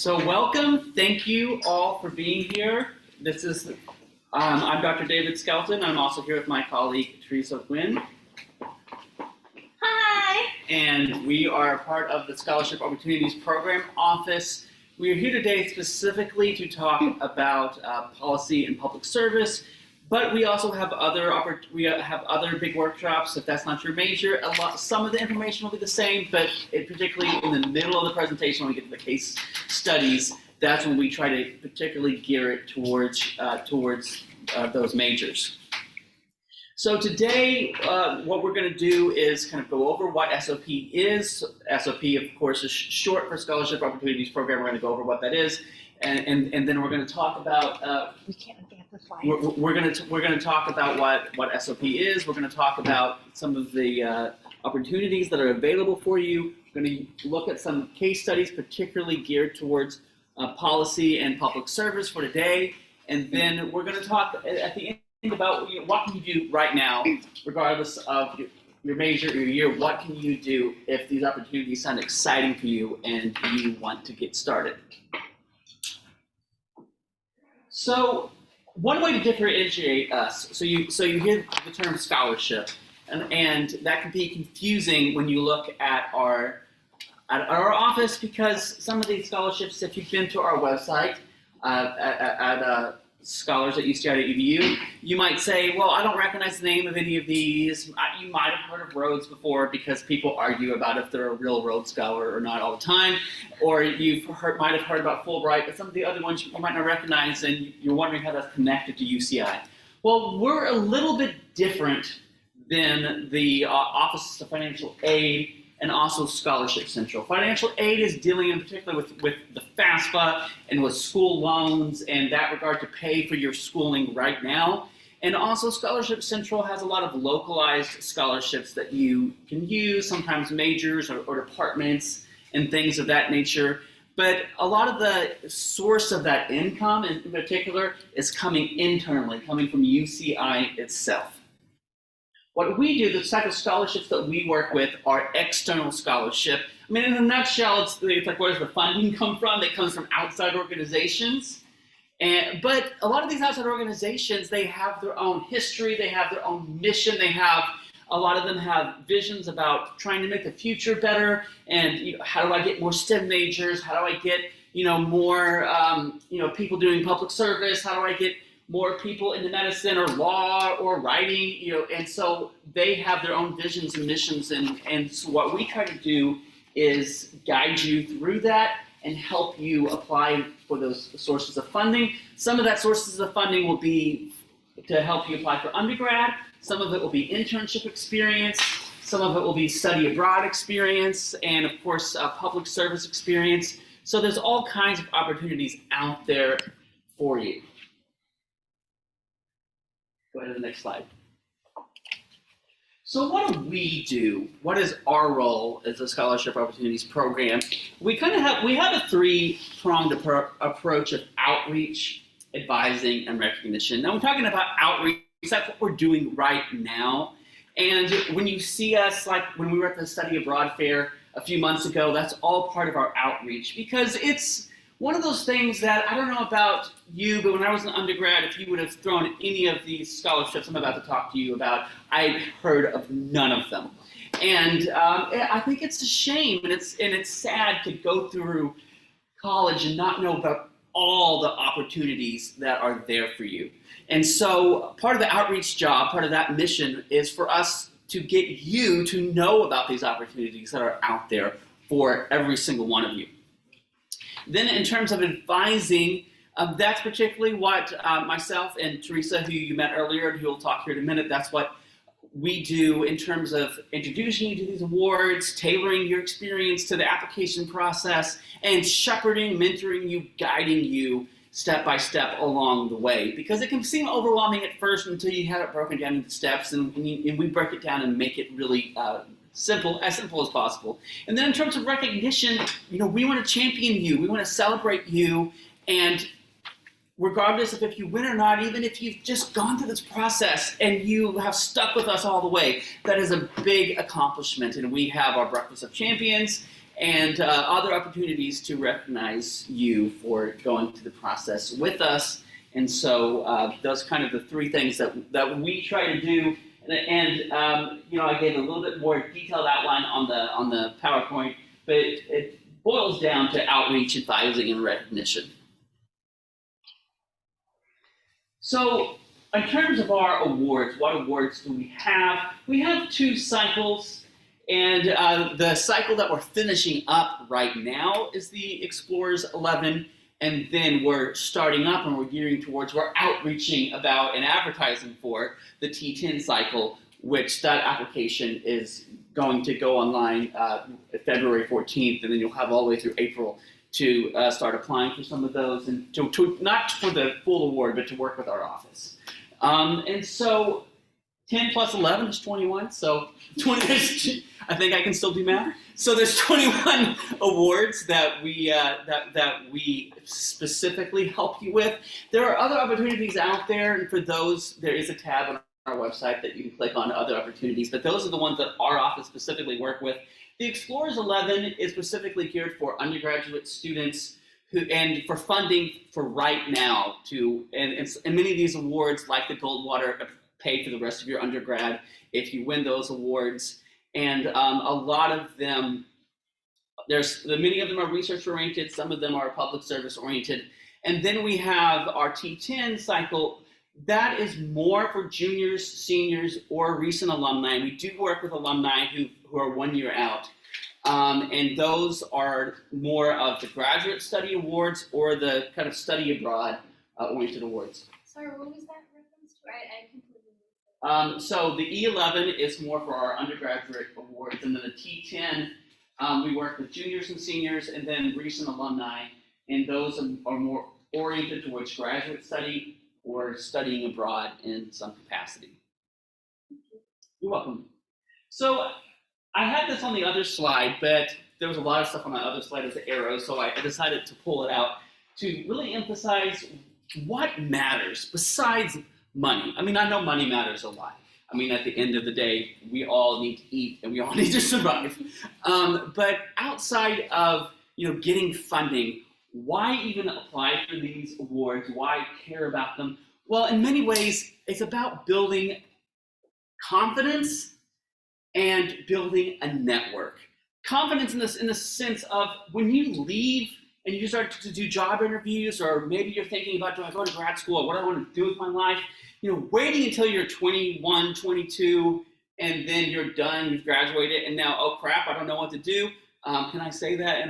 So welcome, thank you all for being here. I'm Dr. David Skelton. I'm also here with my colleague, Teresa Gwynn. Hi! And we are part of the Scholarship Opportunities Program Office. We are here today specifically to talk about policy and public service, but we also have other big workshops. If that's not your major, some of the information will be the same, but particularly in the middle of the presentation when we get to the case studies, that's when we try to particularly gear it towards those majors. So today, what we're going to do is kind of go over what SOP is. SOP, of course, is short for Scholarship Opportunities Program. We're going to go over what that is, and then we're going to talk about. We can't amplify. We're going to talk about what SOP is. We're going to talk about some of the opportunities that are available for you. We're going to look at some case studies, particularly geared towards policy and public service for today, and then we're going to talk at the end about what can you do right now, regardless of your major or your year. What can you do if these opportunities sound exciting for you and you want to get started? So one way to differentiate us, so you hear the term scholarship, and that can be confusing when you look at our office, because some of these scholarships, if you've been to our website at Scholars at UCI.edu, you might say, well, I don't recognize the name of any of these. You might have heard of Rhodes before because people argue about if they're a real Rhodes Scholar or not all the time, or might have heard about Fulbright, but some of the other ones you might not recognize, and you're wondering how that's connected to UCI. Well, we're a little bit different than the Office of Financial Aid and also Scholarship Central. Financial aid is dealing in particular with the FAFSA and with school loans and that regard to pay for your schooling right now. And also Scholarship Central has a lot of localized scholarships that you can use, sometimes majors or departments and things of that nature. But a lot of the source of that income in particular is coming internally, coming from UCI itself. What we do, the type of scholarships that we work with are external scholarship. I mean, in a nutshell, it's like, where does the funding come from? It comes from outside organizations. But a lot of these outside organizations, they have their own history, they have their own mission, a lot of them have visions about trying to make the future better, and how do I get more STEM majors? How do I get more people doing public service? How do I get more people into medicine or law or writing, and so they have their own visions and missions, and so what we try to do is guide you through that and help you apply for those sources of funding. Some of that sources of funding will be to help you apply for undergrad, some of it will be internship experience, some of it will be study abroad experience, and of course public service experience. So there's all kinds of opportunities out there for you. Go ahead to the next slide. So what do we do? What is our role as a Scholarship Opportunities Program? We have a three-pronged approach of outreach, advising, and recognition. Now, we're talking about outreach. That's what we're doing right now. And when you see us, like when we were at the Study Abroad Fair a few months ago, that's all part of our outreach, because it's one of those things that, I don't know about you, but when I was an undergrad, if you would have thrown any of these scholarships I'm about to talk to you about, I heard of none of them. And I think it's a shame, and it's sad to go through college and not know about all the opportunities that are there for you. And so part of the outreach job, part of that mission, is for us to get you to know about these opportunities that are out there for every single one of you. Then in terms of advising, that's particularly what myself and Teresa, who you met earlier and who will talk here in a minute, that's what we do in terms of introducing you to these awards, tailoring your experience to the application process, and shepherding, mentoring you, guiding you step by step along the way. Because it can seem overwhelming at first until you have it broken down into steps, and we break it down and make it really simple as possible. And then in terms of recognition, we want to champion you, we want to celebrate you, and regardless of if you win or not, even if you've just gone through this process and you have stuck with us all the way, that is a big accomplishment. And we have our Breakfast of Champions, and other opportunities to recognize you for going through the process with us. And so those kind of the three things that we try to do. And I gave a little bit more detailed outline on the PowerPoint, but it boils down to outreach, advising, and recognition. So in terms of our awards, what awards do we have? We have 2 cycles, and the cycle that we're finishing up right now is the Explorers 11, and then we're starting up and we're gearing towards, we're outreaching about and advertising for the T10 cycle, which that application is going to go online February 14th, and then you'll have all the way through April to start applying for some of those, and to not for the full award, but to work with our office. And so 10 plus 11 is 21, so 20, I think I can still do math. So there's 21 awards that we specifically help you with. There are other opportunities out there, and for those, there is a tab on our website that you can click on other opportunities, but those are the ones that our office specifically work with. The Explorers 11 is specifically geared for undergraduate students and for funding for right now and many of these awards, like the Goldwater, pay for the rest of your undergrad if you win those awards. And a lot of them, many of them are research oriented, some of them are public service oriented. And then we have our T10 cycle. That is more for juniors, seniors, or recent alumni. We do work with alumni who are 1 year out. And those are more of the graduate study awards or the kind of study abroad oriented awards. Sorry, what was that reference to? I completely missed it. So the E11 is more for our undergraduate awards, and then the T10, we work with juniors and seniors, and then recent alumni, and those are more oriented towards graduate study or studying abroad in some capacity. You're welcome. So I had this on the other slide, but there was a lot of stuff on my other slide as the arrow, so I decided to pull it out to really emphasize what matters besides money. I mean, I know money matters a lot. I mean, at the end of the day, we all need to eat and we all need to survive. But outside of getting funding, why even apply for these awards? Why care about them? Well, in many ways, it's about building confidence and building a network. Confidence in the sense of when you leave and you start to do job interviews, or maybe you're thinking about, do I go to grad school, or what do I want to do with my life? Waiting until you're 21, 22, and then you're done, you've graduated, and now, oh crap, I don't know what to do. Can I say that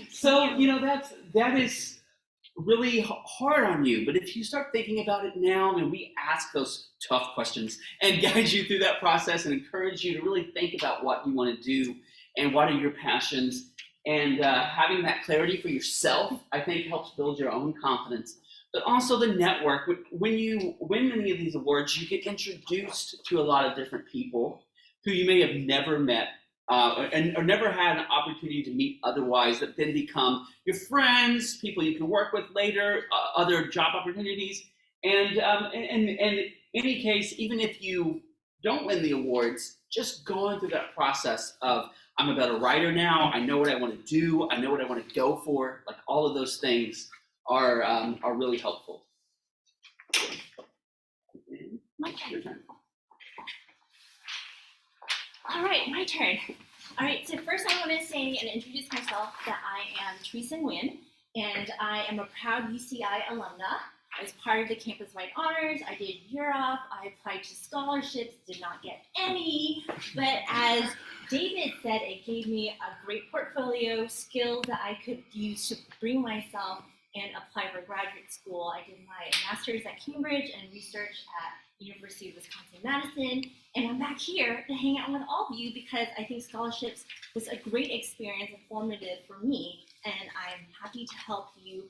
so that is really hard on you. But if you start thinking about it now, and we ask those tough questions and guide you through that process and encourage you to really think about what you want to do and what are your passions, and having that clarity for yourself, I think helps build your own confidence. But also the network. When you win many of these awards, you get introduced to a lot of different people who you may have never met or never had an opportunity to meet otherwise, that then become your friends, people you can work with later, other job opportunities. And in any case, even if you don't win the awards, just going through that process of, I'm a better writer now, I know what I want to do, I know what I want to go for, like all of those things are really helpful. Your turn. All right, my turn. All right, so first I want to say and introduce myself that I am Teresa Nguyen, and I am a proud UCI alumna. I was part of the campus-wide honors. I did Europe. I applied to scholarships, did not get any, but as David said, it gave me a great portfolio, skills that I could use to bring myself and apply for graduate school. I did my master's at Cambridge and research at University of Wisconsin-Madison, and I'm back here to hang out with all of you because I think scholarships was a great experience and formative for me, and I'm happy to help you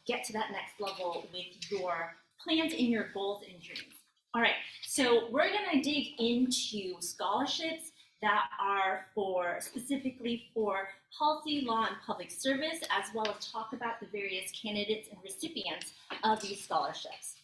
get to that next level with your plans and your goals and dreams. All right, so we're gonna dig into scholarships that are specifically for policy, law, and public service, as well as talk about the various candidates and recipients of these scholarships.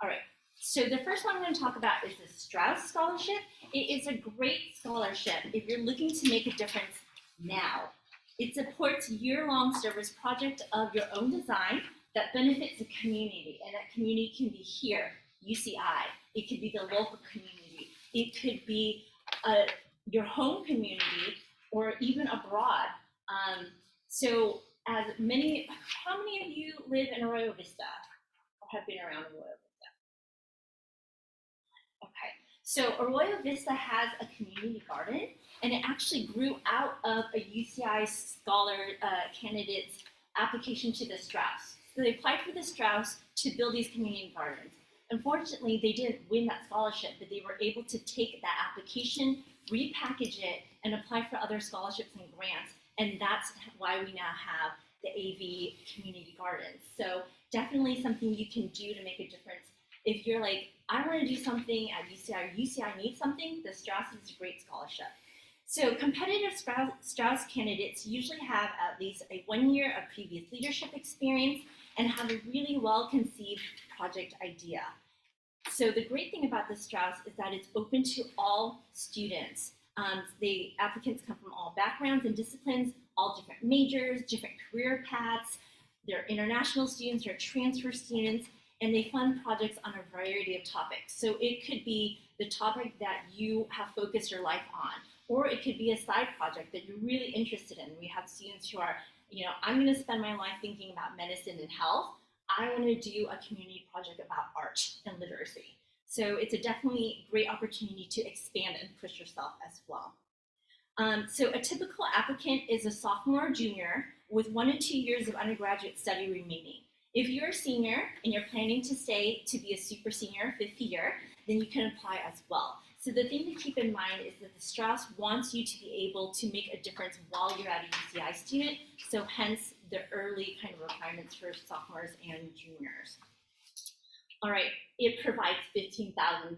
All right, so the first one I'm going to talk about is the Strauss Scholarship. It is a great scholarship if you're looking to make a difference now. It supports year-long service project of your own design that benefits the community, and that community can be here, UCI. It could be the local community. It could be your home community, or even abroad. So, how many of you live in Arroyo Vista, or have been around Arroyo Vista? Okay, so Arroyo Vista has a community garden, and it actually grew out of a UCI scholar candidate's application to the Strauss. So they applied for the Strauss to build these community gardens. Unfortunately, they didn't win that scholarship, but they were able to take that application, repackage it, and apply for other scholarships and grants. And that's why we now have the AV community gardens. So definitely something you can do to make a difference. If you're like, I want to do something at UCI, or UCI needs something, the Strauss is a great scholarship. So competitive Strauss candidates usually have at least 1 year of previous leadership experience and have a really well-conceived project idea. So the great thing about the Strauss is that it's open to all students. The applicants come from all backgrounds and disciplines, all different majors, different career paths. They're international students, they're transfer students, and they fund projects on a variety of topics. So it could be the topic that you have focused your life on, or it could be a side project that you're really interested in. We have students who are, I'm going to spend my life thinking about medicine and health. I want to do a community project about art and literacy. So it's a definitely great opportunity to expand and push yourself as well. So a typical applicant is a sophomore or junior with 1 to 2 years of undergraduate study remaining. If you're a senior and you're planning to stay to be a super senior, 5th year, then you can apply as well. So the thing to keep in mind is that the Strauss wants you to be able to make a difference while you're at a UCI student, so hence the early kind of requirements for sophomores and juniors. All right, it provides $15,000,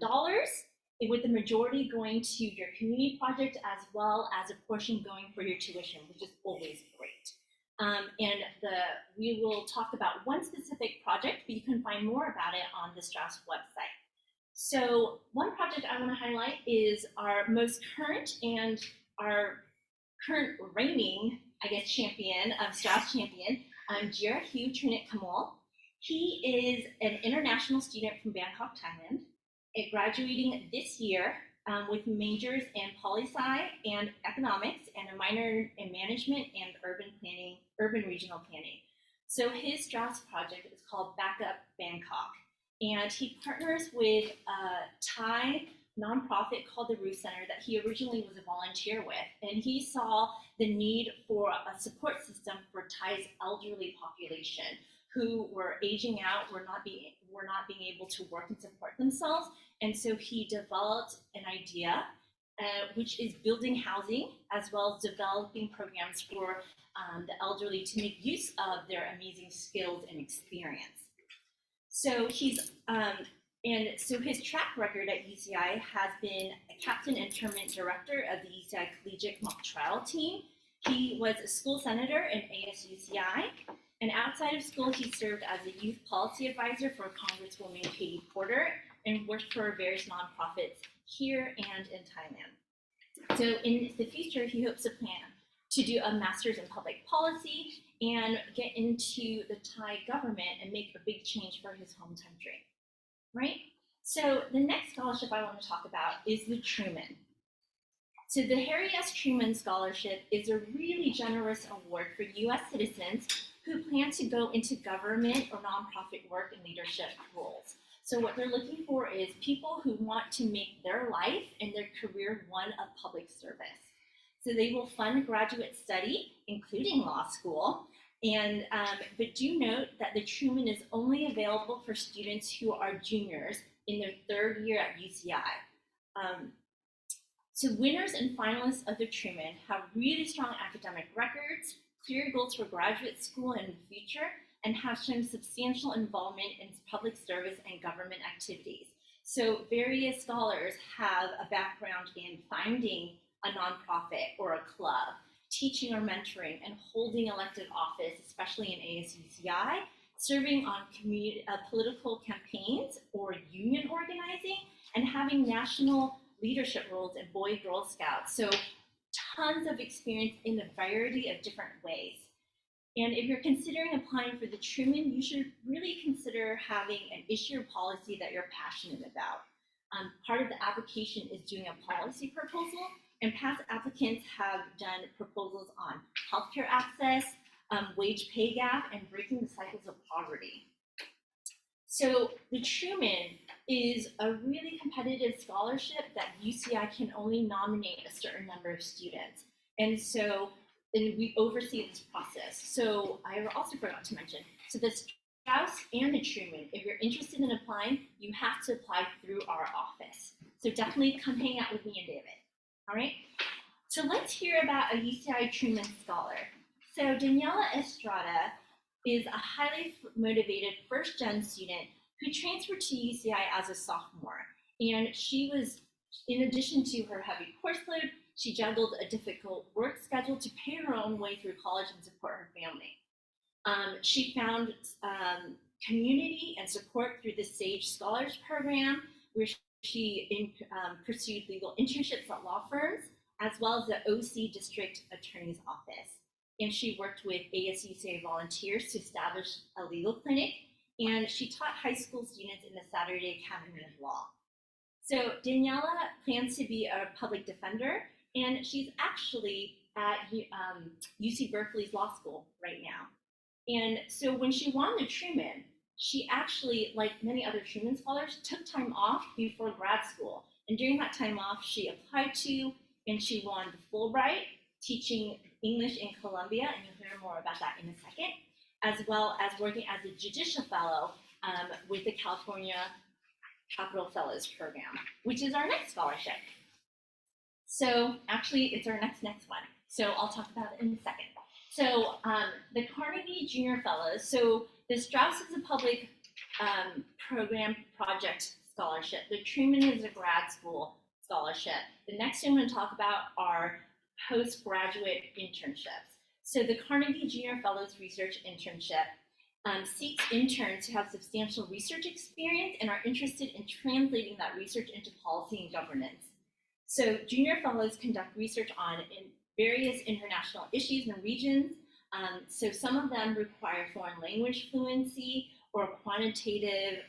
with the majority going to your community project as well as a portion going for your tuition, which is always great. We will talk about one specific project, but you can find more about it on the Strauss website. So one project I want to highlight is our most current and our current reigning, champion of Strauss champion, Jira Hugh Trinit Kamal. He is an international student from Bangkok, Thailand, graduating this year with majors in poli-sci and economics and a minor in management and urban regional planning. So his Strauss project is called Backup Bangkok. And he partners with a Thai nonprofit called the Roof Center that he originally was a volunteer with. And he saw the need for a support system for Thai's elderly population who were aging out, were not being able to work and support themselves. And so he developed an idea, which is building housing as well as developing programs for the elderly to make use of their amazing skills and experience. So his track record at UCI has been a captain and tournament director of the UCI Collegiate Mock Trial Team. He was a school senator in ASUCI, and outside of school, he served as a youth policy advisor for Congresswoman Katie Porter and worked for various nonprofits here and in Thailand. So in the future, he hopes to plan to do a master's in public policy and get into the Thai government and make a big change for his home country, right? So the next scholarship I want to talk about is the Truman. So the Harry S. Truman Scholarship is a really generous award for US citizens who plan to go into government or nonprofit work and leadership roles. So what they're looking for is people who want to make their life and their career one of public service. So they will fund graduate study, including law school, but do note that the Truman is only available for students who are juniors in their 3rd year at UCI. So winners and finalists of the Truman have really strong academic records, clear goals for graduate school and the future, and have shown substantial involvement in public service and government activities. So various scholars have a background in finding a nonprofit or a club, teaching or mentoring, and holding elected office, especially in ASUCI, serving on political campaigns or union organizing, and having national leadership roles in Boy Girl Scouts. So tons of experience in a variety of different ways. And if you're considering applying for the Truman, you should really consider having an issue or policy that you're passionate about. Part of the application is doing a policy proposal, and past applicants have done proposals on healthcare access, wage pay gap, and breaking the cycles of poverty. So the Truman is a really competitive scholarship that UCI can only nominate a certain number of students. And we oversee this process. So I also forgot to mention, so the Strauss and the Truman, if you're interested in applying, you have to apply through our office. So definitely come hang out with me and David. All right? So let's hear about a UCI Truman Scholar. So Daniela Estrada is a highly motivated first-gen student who transferred to UCI as a sophomore. And she was, in addition to her heavy course load, she juggled a difficult work schedule to pay her own way through college and support her family. She found community and support through the SAGE Scholars Program, where she pursued legal internships at law firms, as well as the OC District Attorney's Office. And she worked with ASUCA volunteers to establish a legal clinic, and she taught high school students in the Saturday Academy of Law. So Daniela plans to be a public defender, and she's actually at UC Berkeley's law school right now. And so when she won the Truman, she actually, like many other Truman scholars, took time off before grad school. And during that time off, she applied to and she won the Fulbright, teaching English in Columbia, and you'll hear more about that in a second, as well as working as a judicial fellow with the California Capital Fellows Program, which is our next scholarship. So actually, it's our next one. So I'll talk about it in a second. So the Carnegie Junior Fellows. So the Strauss is a public program project scholarship. The Truman is a grad school scholarship. The next thing I'm going to talk about are postgraduate internships. So the Carnegie Junior Fellows Research Internship seeks interns who have substantial research experience and are interested in translating that research into policy and governance. So junior fellows conduct research on various international issues and regions. So some of them require foreign language fluency or quantitative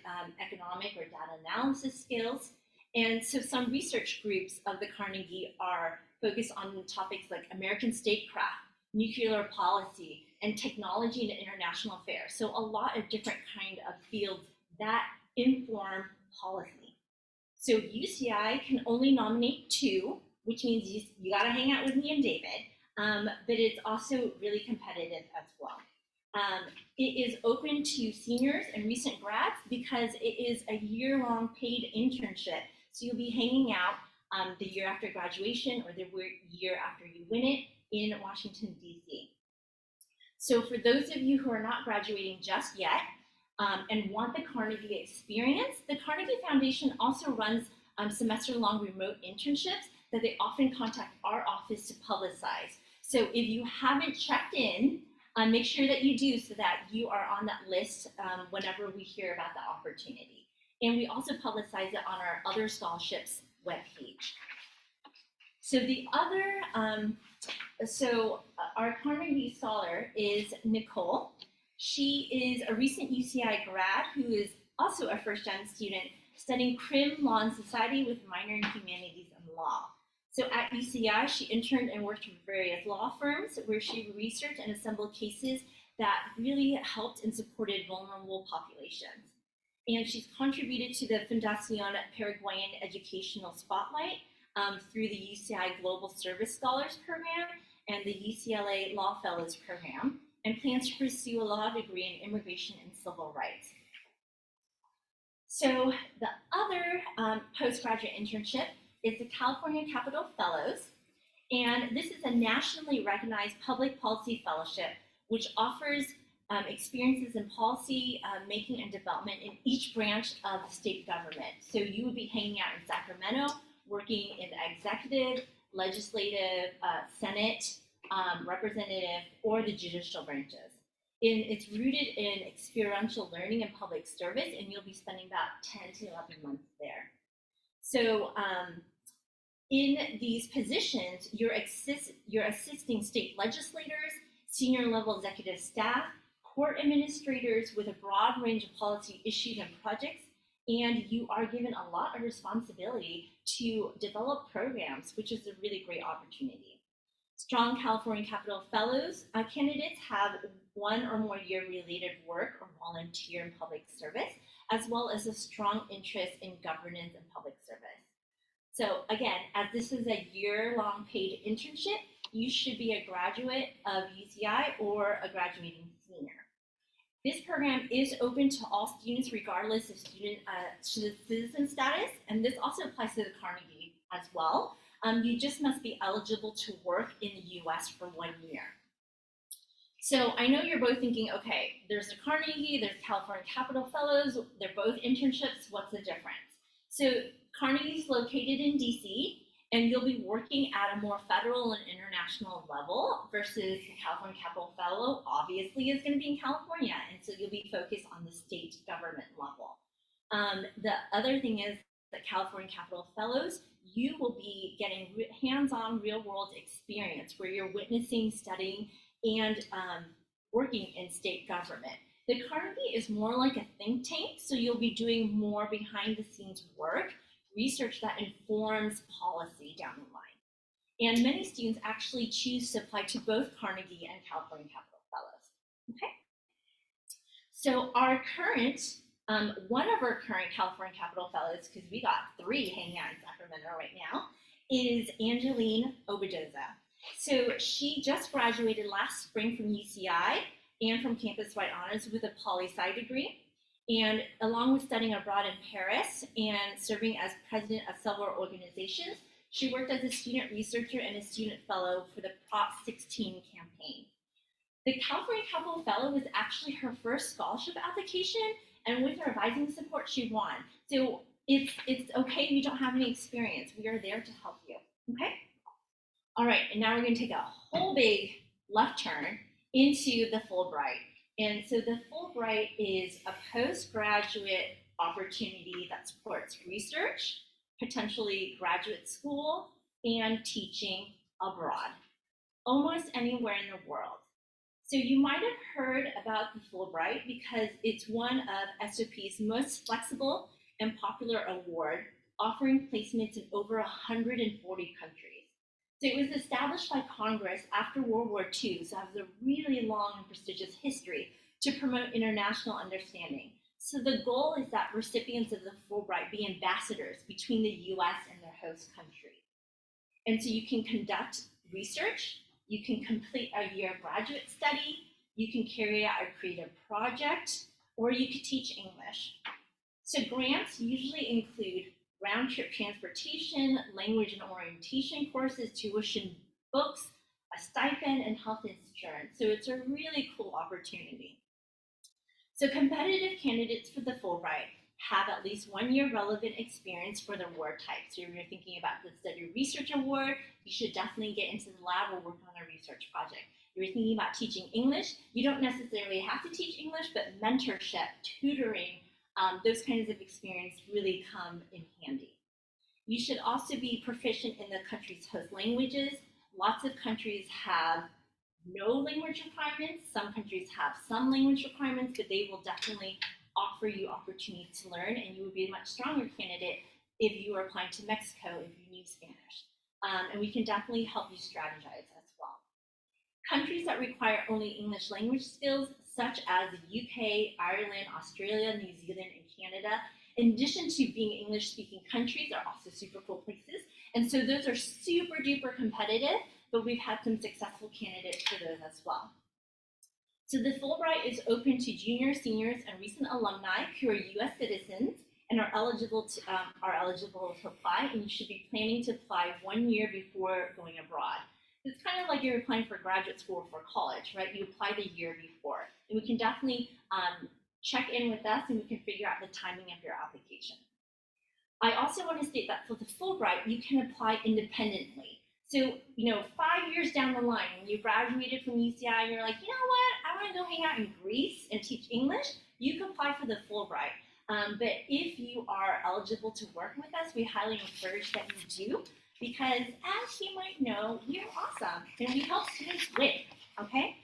economic or data analysis skills. And so some research groups of the Carnegie are focused on topics like American statecraft, nuclear policy, and technology and international affairs. So a lot of different kind of fields that inform policy. So UCI can only nominate 2, which means you gotta hang out with me and David, but it's also really competitive as well. It is open to seniors and recent grads because it is a year-long paid internship. So you'll be hanging out the year after graduation or the year after you win it in Washington, DC. So for those of you who are not graduating just yet and want the Carnegie experience, the Carnegie Foundation also runs semester-long remote internships that they often contact our office to publicize. So if you haven't checked in, make sure that you do so that you are on that list whenever we hear about the opportunity. And we also publicize it on our other scholarships webpage. So the other, our Carnegie Scholar is Nicole. She is a recent UCI grad who is also a first-gen student studying Crim Law and Society with minor in Humanities and Law. So at UCI, she interned and worked with various law firms where she researched and assembled cases that really helped and supported vulnerable populations. And she's contributed to the Fundación Paraguayan Educational Spotlight through the UCI Global Service Scholars Program and the UCLA Law Fellows Program, and plans to pursue a law degree in immigration and civil rights. So the other postgraduate internship is the California Capital Fellows, and this is a nationally recognized public policy fellowship which offers experiences in policy making and development in each branch of the state government. So you would be hanging out in Sacramento, working in the executive, legislative, Senate, representative, or the judicial branches. It's rooted in experiential learning and public service, and you'll be spending about 10 to 11 months there. So In these positions, you're assisting state legislators, senior level executive staff, court administrators with a broad range of policy issues and projects, and you are given a lot of responsibility to develop programs, which is a really great opportunity. Strong California Capital Fellows candidates have 1 or more year-related work or volunteer in public service, as well as a strong interest in governance and public service. So again, as this is a year-long paid internship, you should be a graduate of UCI or a graduating senior. This program is open to all students regardless of student citizen status, and this also applies to the Carnegie as well. You just must be eligible to work in the US for 1 year. So I know you're both thinking, okay, there's the Carnegie, there's California Capital Fellows, they're both internships, what's the difference? So Carnegie is located in DC, and you'll be working at a more federal and international level versus the California Capital Fellow obviously is going to be in California, and so you'll be focused on the state government level. The other thing is that California Capital Fellows, you will be getting hands-on real-world experience where you're witnessing, studying, and working in state government. The Carnegie is more like a think tank, so you'll be doing more behind-the-scenes work, research that informs policy down the line. And many students actually choose to apply to both Carnegie and California Capital Fellows. Okay. So our current, one of our current California Capital Fellows, because we got 3 hanging out in Sacramento right now, is Angeline Obadoza. So she just graduated last spring from UCI and from Campus-wide honors with a poli-sci degree. And along with studying abroad in Paris and serving as president of several organizations, she worked as a student researcher and a student fellow for the Prop 16 campaign. The California Capital Fellow was actually her first scholarship application, and with her advising support, she won. So it's okay if you don't have any experience. We are there to help you, okay? All right, and now we're gonna take a whole big left turn into the Fulbright. And so the Fulbright is a postgraduate opportunity that supports research, potentially graduate school, and teaching abroad, almost anywhere in the world. So you might have heard about the Fulbright because it's one of SOP's most flexible and popular award, offering placements in over 140 countries. So it was established by Congress after World War II, so it has a really long and prestigious history to promote international understanding. So the goal is that recipients of the Fulbright be ambassadors between the US and their host country. And so you can conduct research, you can complete a year of graduate study, you can carry out a creative project, or you could teach English. So grants usually include round-trip transportation, language and orientation courses, tuition, books, a stipend, and health insurance. So it's a really cool opportunity. So competitive candidates for the Fulbright have at least 1 year relevant experience for their award type. So if you're thinking about the study research award, you should definitely get into the lab or work on a research project. If you're thinking about teaching English, you don't necessarily have to teach English, but mentorship, tutoring, those kinds of experience really come in handy. You should also be proficient in the country's host languages. Lots of countries have no language requirements. Some countries have some language requirements, but they will definitely offer you opportunities to learn, and you would be a much stronger candidate if you were applying to Mexico if you knew Spanish. And we can definitely help you strategize as well. Countries that require only English language skills, such as the UK, Ireland, Australia, New Zealand, and Canada, in addition to being English-speaking countries, are also super cool places. And so those are super duper competitive, but we've had some successful candidates for those as well. So the Fulbright is open to juniors, seniors, and recent alumni who are US citizens and are eligible to apply, and you should be planning to apply 1 year before going abroad. It's kind of like you're applying for graduate school or for college, right? You apply the year before. And we can definitely check in with us and we can figure out the timing of your application. I also want to state that for the Fulbright, you can apply independently. So, 5 years down the line, when you graduated from UCI and you're like, you know what, I want to go hang out in Greece and teach English, you can apply for the Fulbright. But if you are eligible to work with us, we highly encourage that you do. because as you might know, we're awesome and we help students win, okay?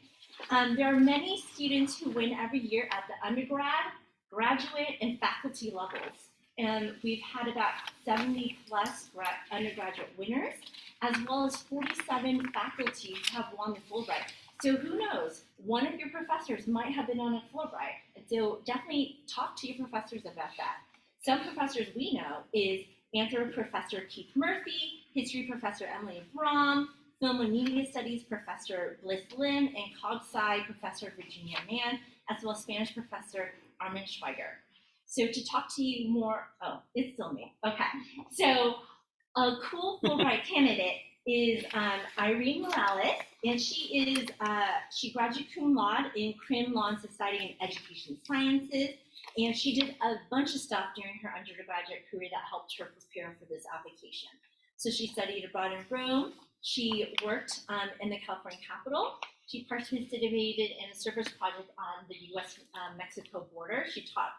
There are many students who win every year at the undergrad, graduate, and faculty levels. And we've had about 70 plus undergraduate winners, as well as 47 faculty who have won the Fulbright. So who knows, one of your professors might have been on a Fulbright. So definitely talk to your professors about that. Some professors we know is Anthro Professor Keith Murphy, History Professor Emily Brom, Film and Media Studies Professor Bliss Lim, and Cog Sci Professor Virginia Mann, as well as Spanish Professor Armin Schweiger. So to talk to you more, oh, it's still me. Okay. So a cool Fulbright candidate is Irene Morales, and she graduated cum laude in Crim Law and Society and Education Sciences, and she did a bunch of stuff during her undergraduate career that helped her prepare for this application. So she studied abroad in Rome. She worked in the California Capitol. She participated in a service project on the U.S.-Mexico border. She taught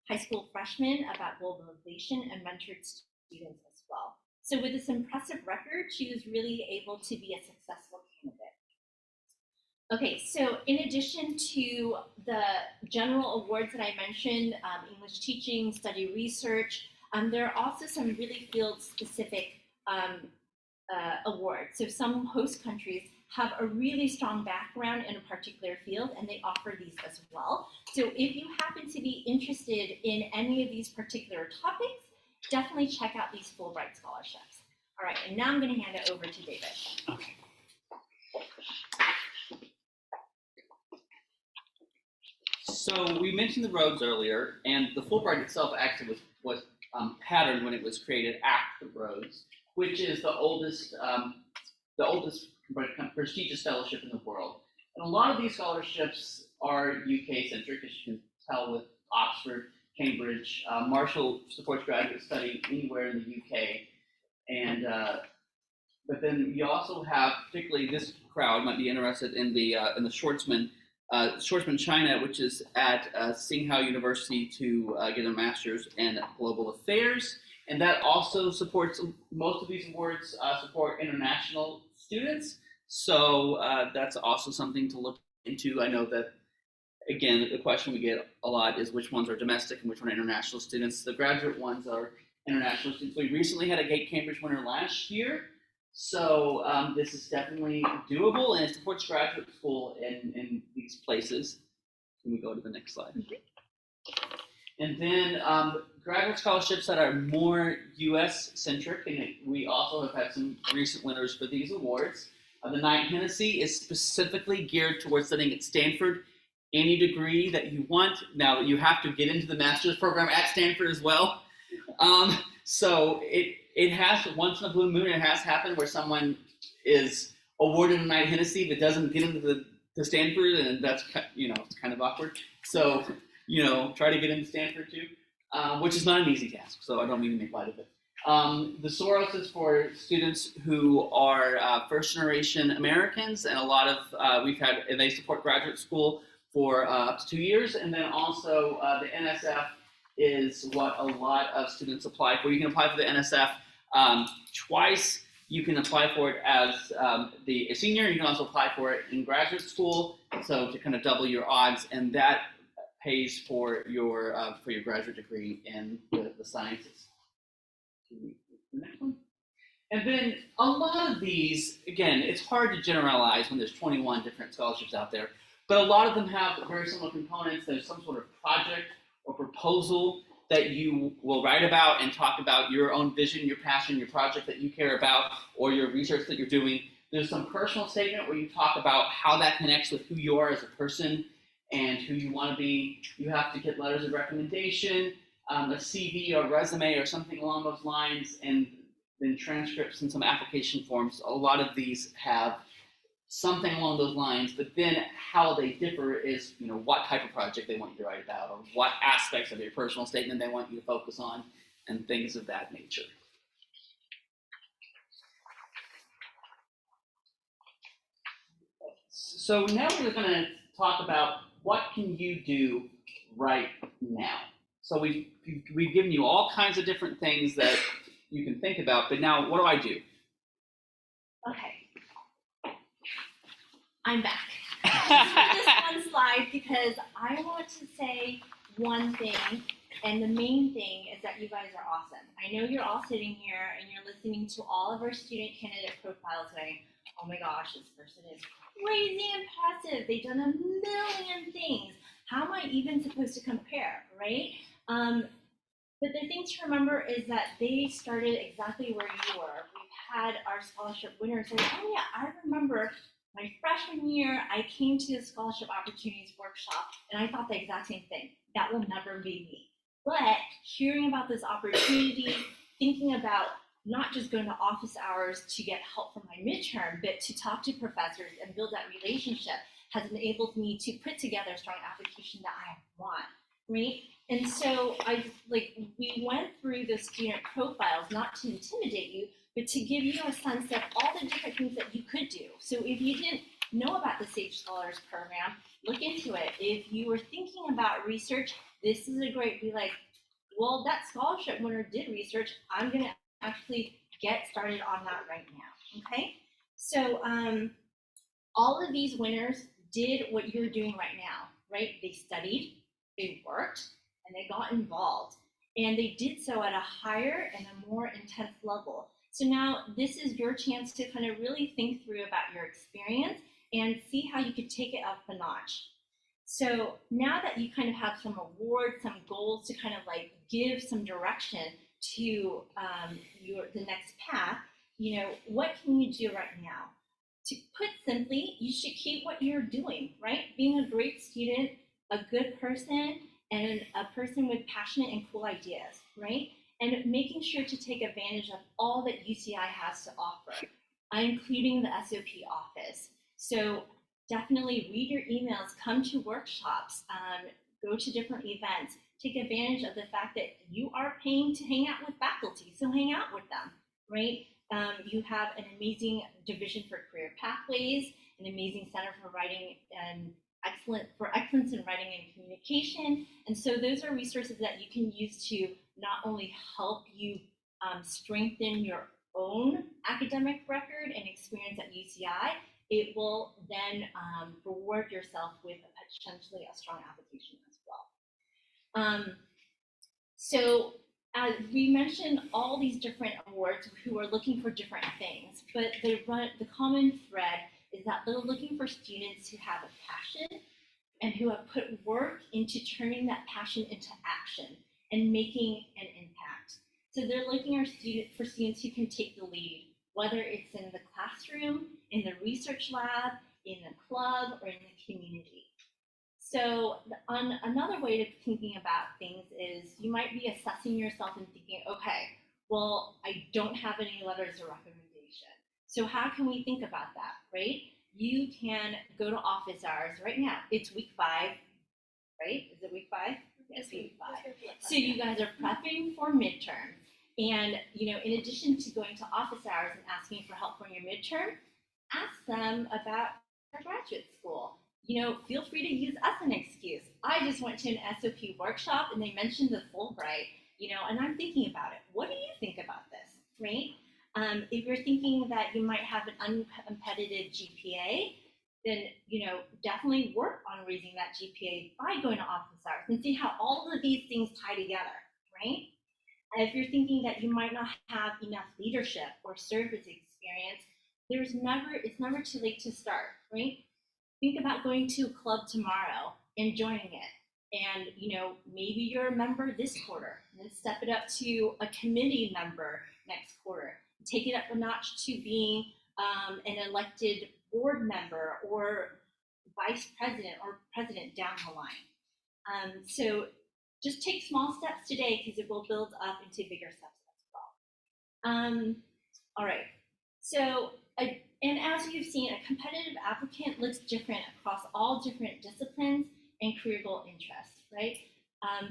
high school freshmen about globalization and mentored students as well. So with this impressive record, she was really able to be a successful candidate. Okay, so in addition to the general awards that I mentioned, English teaching, study research, there are also some really field-specific awards. So some host countries have a really strong background in a particular field, and they offer these as well. So if you happen to be interested in any of these particular topics, definitely check out these Fulbright scholarships. All right, and now I'm going to hand it over to David. Okay. So we mentioned the Rhodes earlier, and the Fulbright itself actually was patterned when it was created after the Rhodes, which is the oldest prestigious fellowship in the world. And a lot of these scholarships are UK-centric, as you can tell with Oxford, Cambridge. Marshall supports graduate study anywhere in the UK. And but then you also have, particularly this crowd might be interested in the Schwarzman China, which is at Tsinghua University to get a master's in global affairs. And that also supports, most of these awards support international students. So that's also something to look into. I know that, again, the question we get a lot is which ones are domestic and which one are international students. The graduate ones are international students. We recently had a GATE Cambridge winner last year. So this is definitely doable, and it supports graduate school in these places. Can we go to the next slide? And then graduate scholarships that are more US-centric, and we also have had some recent winners for these awards. The Knight Hennessy is specifically geared towards studying at Stanford, any degree that you want. Now, you have to get into the master's program at Stanford as well. So it has, once in a blue moon, it has happened where someone is awarded a Knight Hennessy but doesn't get into the Stanford, and that's, it's kind of awkward. So, try to get into Stanford too, which is not an easy task, so I don't mean to make light of it. The Soros is for students who are first-generation Americans, and a lot of, and they support graduate school for up to 2 years, and then also the NSF is what a lot of students apply for. You can apply for the NSF twice. You can apply for it as a senior. You can also apply for it in graduate school, so to kind of double your odds, and that pays for your graduate degree in the sciences. The next one. And then a lot of these, again, it's hard to generalize when there's 21 different scholarships out there, but a lot of them have very similar components. There's some sort of project or proposal that you will write about and talk about your own vision, your passion, your project that you care about, or your research that you're doing. There's some personal statement where you talk about how that connects with who you are as a person and who you want to be. You have to get letters of recommendation, a CV or resume or something along those lines, and then transcripts and some application forms. A lot of these have something along those lines, but then how they differ is, what type of project they want you to write about, or what aspects of your personal statement they want you to focus on, and things of that nature. So now we're going to talk about what can you do right now. So we've given you all kinds of different things that you can think about. But now, what do I do? Okay, I'm back. Just for this one slide because I want to say one thing, and the main thing is that you guys are awesome. I know you're all sitting here and you're listening to all of our student candidate profiles going, oh my gosh, this person is crazy impressive. They've done a million things. How am I even supposed to compare, right? But the thing to remember is that they started exactly where you were. We've had our scholarship winners say, oh yeah, I remember my freshman year, I came to the scholarship opportunities workshop and I thought the exact same thing. That will never be me. But hearing about this opportunity, thinking about not just going to office hours to get help for my midterm, but to talk to professors and build that relationship has enabled me to put together a strong application that I want, right? And so we went through the student profiles, not to intimidate you, but to give you a sense of all the different things that you could do. So if you didn't know about the Sage Scholars Program, look into it. If you were thinking about research, this is a great, be like, well, that scholarship winner did research. I'm gonna actually get started on that right now, okay? So all of these winners did what you're doing right now, right? They studied, they worked, and they got involved. And they did so at a higher and a more intense level. So now this is your chance to kind of really think through about your experience and see how you could take it up a notch. So now that you kind of have some awards, some goals to kind of like give some direction to the next path, you know, what can you do right now? To put simply, you should keep what you're doing, right? Being a great student, a good person, and a person with passionate and cool ideas, right? And making sure to take advantage of all that UCI has to offer, including the SOP office. So definitely read your emails, come to workshops, go to different events, take advantage of the fact that you are paying to hang out with faculty, so hang out with them, right? You have an amazing division for career pathways, an amazing center for writing and excellence in writing and communication. And so those are resources that you can use to not only help you strengthen your own academic record and experience at UCI, it will then reward yourself with potentially a strong application as well. So as we mentioned all these different awards who are looking for different things, but the common thread is that they're looking for students who have a passion and who have put work into turning that passion into action and making an impact. So they're looking for students who can take the lead, whether it's in the classroom, in the research lab, in a club, or in the community. So on another way of thinking about things is you might be assessing yourself and thinking, okay, well, I don't have any letters of recommendation. So how can we think about that, right? You can go to office hours right now. It's week 5, right? Is it week 5? It's week 5. So you guys are prepping for midterm. And, you know, in addition to going to office hours and asking for help for your midterm, ask them about their graduate school. You know, feel free to use us as an excuse. I just went to an SOP workshop and they mentioned the Fulbright, you know, and I'm thinking about it. What do you think about this, right? If you're thinking that you might have an uncompetitive GPA, then, you know, definitely work on raising that GPA by going to office hours and see how all of these things tie together, right? And if you're thinking that you might not have enough leadership or service experience, it's never too late to start, right? Think about going to a club tomorrow and joining it. And, you know, maybe you're a member this quarter, and then step it up to a committee member next quarter. Take it up a notch to being an elected board member or vice president or president down the line. So just take small steps today because it will build up into bigger steps as well. All right. So, and as you've seen, a competitive applicant looks different across all different disciplines and career goal interests, right?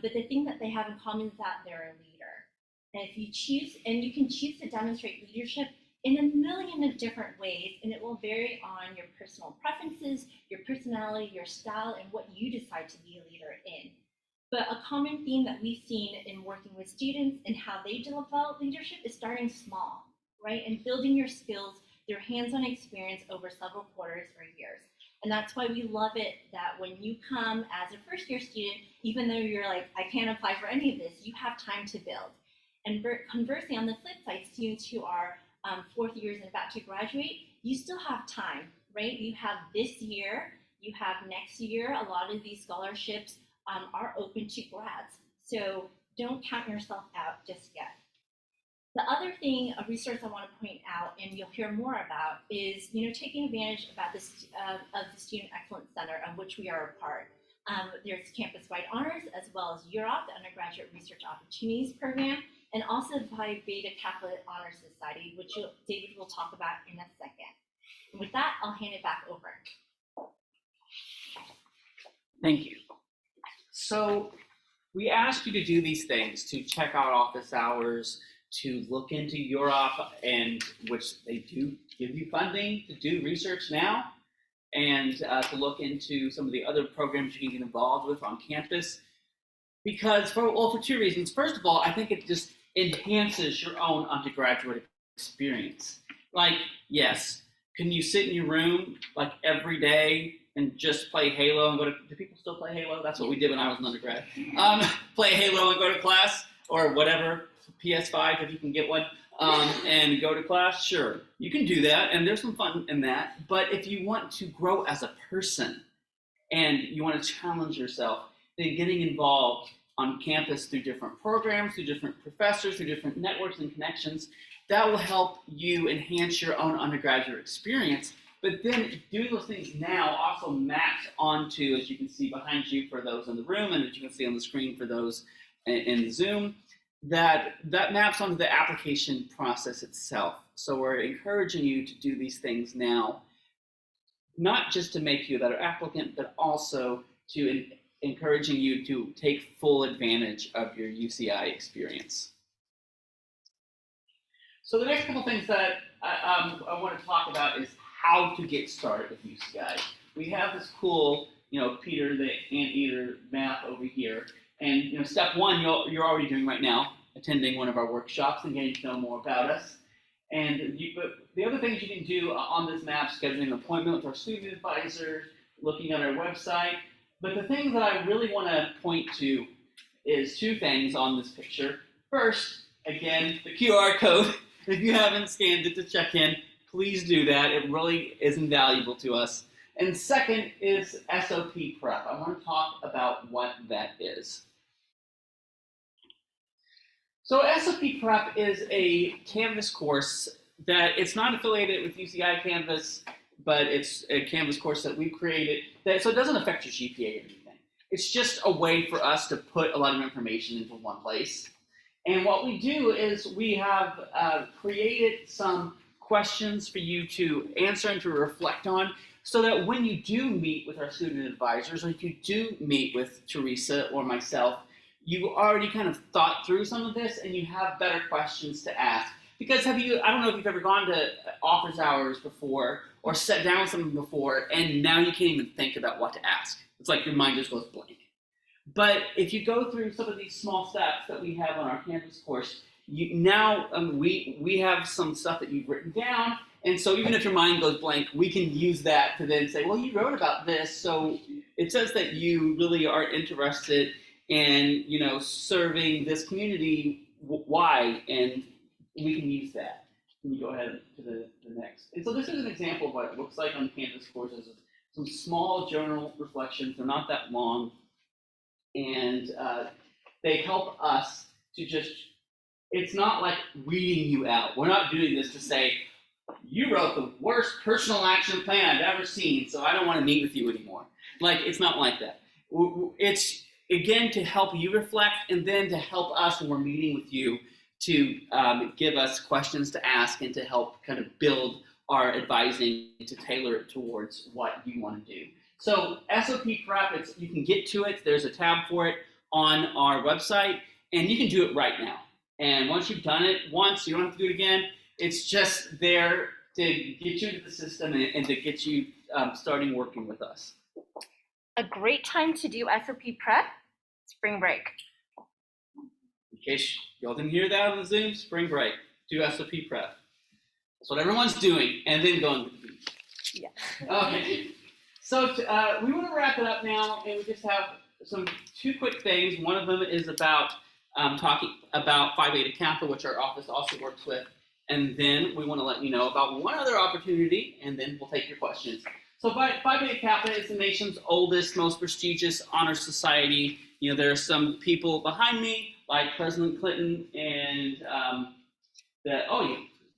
But the thing that they have in common is that they're a leader. And if you choose, and you can choose to demonstrate leadership in a million of different ways, and it will vary on your personal preferences, your personality, your style, and what you decide to be a leader in. But a common theme that we've seen in working with students and how they develop leadership is starting small, right? And building your skills through hands-on experience over several quarters or years. And that's why we love it that when you come as a first year student, even though you're like, I can't apply for any of this, you have time to build. And conversely, on the flip side, students who are fourth years and about to graduate, you still have time, right? You have this year, you have next year. A lot of these scholarships are open to grads. So don't count yourself out just yet. The other thing, a resource I want to point out, and you'll hear more about, is taking advantage about this of the Student Excellence Center, of which we are a part. There's campus-wide honors, as well as UROP, the Undergraduate Research Opportunities Program, and also Phi Beta Kappa Honor Society, which David will talk about in a second. And with that, I'll hand it back over. Thank you. So we asked you to do these things, to check out office hours, to look into UROP, and which they do give you funding to do research now, and to look into some of the other programs you can get involved with on campus. Because for two reasons. First of all, I think it just enhances your own undergraduate experience. Like, yes, can you sit in your room like every day and just play Halo and go to, do people still play Halo? That's what we did when I was an undergrad. Play Halo and go to class, or whatever, PS5 if you can get one, and go to class? Sure, you can do that, and there's some fun in that. But if you want to grow as a person and you want to challenge yourself, then getting involved on campus through different programs, through different professors, through different networks and connections, that will help you enhance your own undergraduate experience. But then doing those things now also maps onto, as you can see behind you for those in the room, and as you can see on the screen for those in Zoom, that maps onto the application process itself. So we're encouraging you to do these things now, not just to make you a better applicant, but also to encouraging you to take full advantage of your UCI experience. So the next couple things that I want to talk about is how to get started with UCI. We have this cool, Peter the Anteater map over here. And step one, you're already doing right now, attending one of our workshops and getting to know more about us. And the other things you can do on this map, scheduling an appointment with our student advisor, looking at our website. But the thing that I really want to point to is two things on this picture. First, again, the QR code. If you haven't scanned it to check in, please do that. It really is invaluable to us. And second is SOP Prep. I want to talk about what that is. So SOP Prep is a Canvas course that it's not affiliated with UCI Canvas, but it's a Canvas course that we created. So it doesn't affect your GPA or anything. It's just a way for us to put a lot of information into one place. And what we do is we have created some questions for you to answer and to reflect on, so that when you do meet with our student advisors, or if you do meet with Teresa or myself, you already kind of thought through some of this and you have better questions to ask. Because I don't know if you've ever gone to office hours before or sat down with someone before, and now you can't even think about what to ask. It's like your mind just goes blank. But if you go through some of these small steps that we have on our Canvas course, we have some stuff that you've written down, and so even if your mind goes blank, we can use that to then say, well, you wrote about this, so it says that you really are interested in, serving this community. Why? And we can use that. Can you go ahead to the next? And so this is an example of what it looks like on Canvas courses. Some small journal reflections. They're not that long, and they help us to just. It's not like weeding you out. We're not doing this to say, you wrote the worst personal action plan I've ever seen, so I don't want to meet with you anymore. Like, it's not like that. It's, again, to help you reflect, and then to help us when we're meeting with you to give us questions to ask and to help kind of build our advising to tailor it towards what you want to do. So SOP Prep, you can get to it. There's a tab for it on our website, and you can do it right now. And once you've done it once, you don't have to do it again. It's just there to get you into the system and to get you starting working with us. A great time to do SOP Prep spring break. In case y'all didn't hear that on the Zoom, spring break. Do SOP prep. That's what everyone's doing, and then going to the beach. Yeah. Okay. So we want to wrap it up now, and we just have two quick things. One of them is about talking about Phi Beta Kappa, which our office also works with, and then we want to let you know about one other opportunity, and then we'll take your questions. So Phi Beta Kappa is the nation's oldest, most prestigious honor society. You know, there are some people behind me, like President Clinton and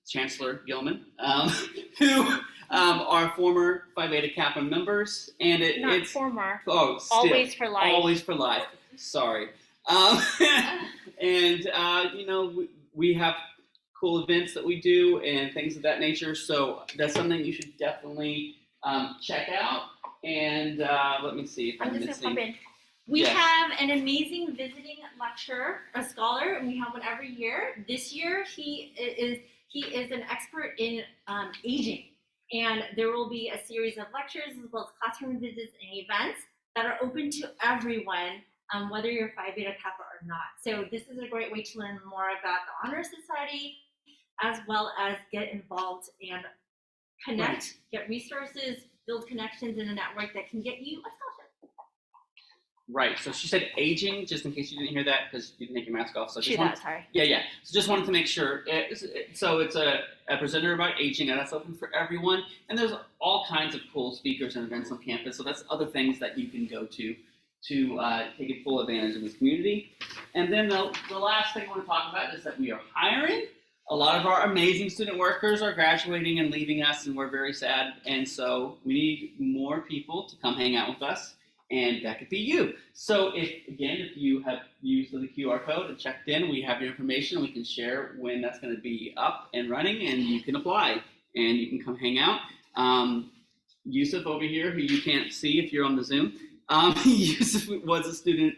Chancellor Gilman, who are former Phi Beta Kappa members, and it's former. Oh, still, always for life. Always for life. Sorry. And we have cool events that we do and things of that nature. So that's something you should definitely check out. And let me see if I'm just missing. gonna pop in. We have an amazing visiting lecturer, a scholar, and we have one every year. This year, he is an expert in aging, and there will be a series of lectures as well as classroom visits and events that are open to everyone, whether you're Phi Beta Kappa or not. So this is a great way to learn more about the Honor Society, as well as get involved and connect, get resources, build connections in a network that can get you a scholarship. Right. So she said aging, just in case you didn't hear that because you didn't take your mask off. So sorry. Yeah. So just wanted to make sure. So it's a presenter about aging, and that's open for everyone. And there's all kinds of cool speakers and events on campus. So that's other things that you can go to take full advantage of this community. And then the last thing I want to talk about is that we are hiring. A lot of our amazing student workers are graduating and leaving us, and we're very sad. And so we need more people to come hang out with us. And that could be you. So if you have used the QR code and checked in, we have your information. We can share when that's going to be up and running, and you can apply and you can come hang out. Yusuf over here, who you can't see if you're on the Zoom, Yusuf was a student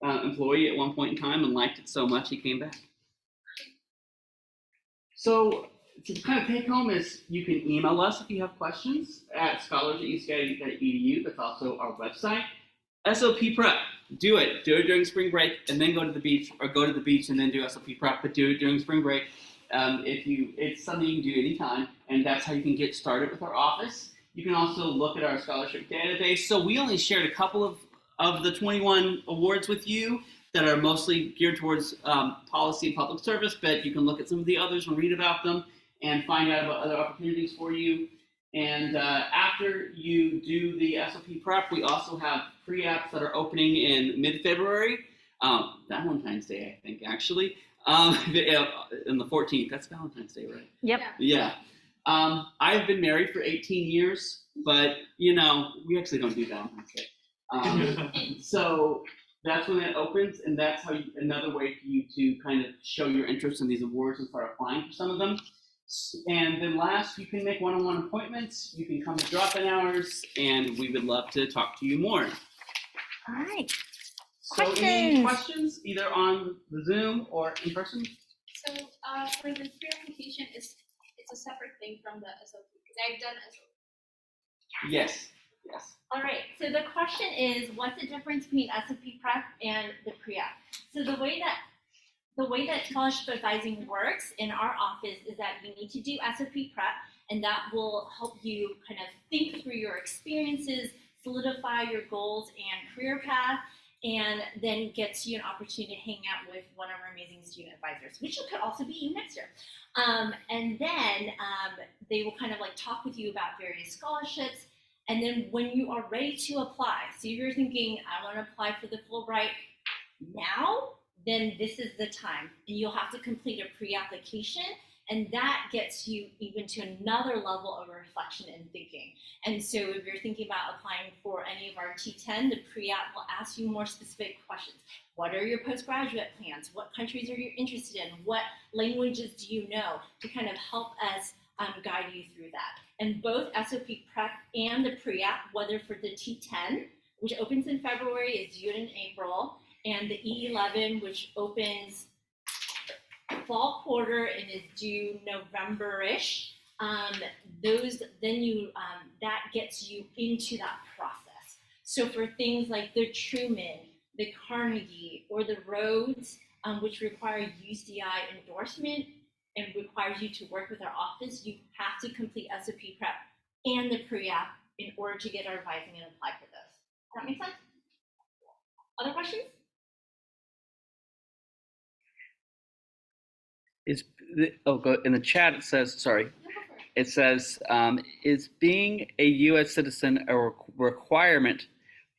employee at one point in time and liked it so much he came back. So to kind of take home is you can email us if you have questions at scholars@uci.edu. That's also our website. SOP prep, do it during spring break and then go to the beach, or go to the beach and then do SOP prep, but do it during spring break. It's something you can do anytime, and that's how you can get started with our office. You can also look at our scholarship database. So we only shared a couple of the 21 awards with you that are mostly geared towards policy and public service, but you can look at some of the others and read about them and find out about other opportunities for you. And after you do the SOP prep, we also have pre-apps that are opening in mid-February. Valentine's Day, I think, actually. In the 14th. That's Valentine's Day, right? Yep. Yeah. I've been married for 18 years, but, we actually don't do Valentine's Day. So that's when it opens, and that's another way for you to kind of show your interest in these awards and start applying for some of them. And then last, you can make one-on-one appointments. You can come to drop-in hours, and we would love to talk to you more. All right. So any questions, either on the Zoom or in person? So for the pre-application, it's a separate thing from the SOP, because I've done SOP. Yes. All right, so the question is, what's the difference between SOP prep and the pre-app? So the way that scholarship advising works in our office is that you need to do SOP prep, and that will help you kind of think through your experiences, solidify your goals and career path, and then gets you an opportunity to hang out with one of our amazing student advisors, which could also be you next year. And then they will kind of like talk with you about various scholarships. And then when you are ready to apply, so if you're thinking, I want to apply for the Fulbright now, then this is the time. And you'll have to complete a pre-application, and that gets you even to another level of reflection and thinking. And so if you're thinking about applying for any of our T10, the pre-app will ask you more specific questions. What are your postgraduate plans? What countries are you interested in? What languages do you know? To kind of help us guide you through that. And both SOP prep and the pre-app, whether for the T10, which opens in February, is due in April, and the E11, which opens fall quarter and is due November-ish, that gets you into that process. So for things like the Truman, the Carnegie, or the Rhodes, which require UCI endorsement and requires you to work with our office, you have to complete SOP prep and the pre-app in order to get our advising and apply for those. Does that make sense? Other questions? Go in the chat. It says, sorry. It says, is being a U.S. citizen a requirement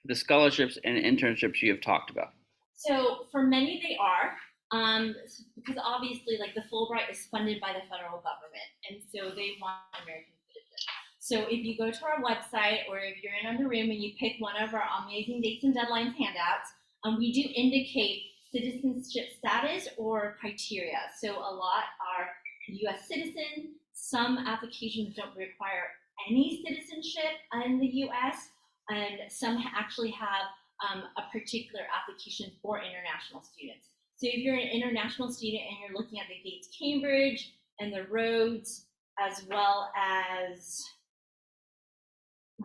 for the scholarships and internships you have talked about? So for many, they are, because obviously, like the Fulbright is funded by the federal government, and so they want American citizens. So if you go to our website, or if you're in the room and you pick one of our amazing dates and deadlines handouts, we do indicate citizenship status or criteria. So a lot are U.S. citizen. Some applications don't require any citizenship in the U.S., and some actually have a particular application for international students. So if you're an international student and you're looking at the Gates Cambridge and the Rhodes, as well as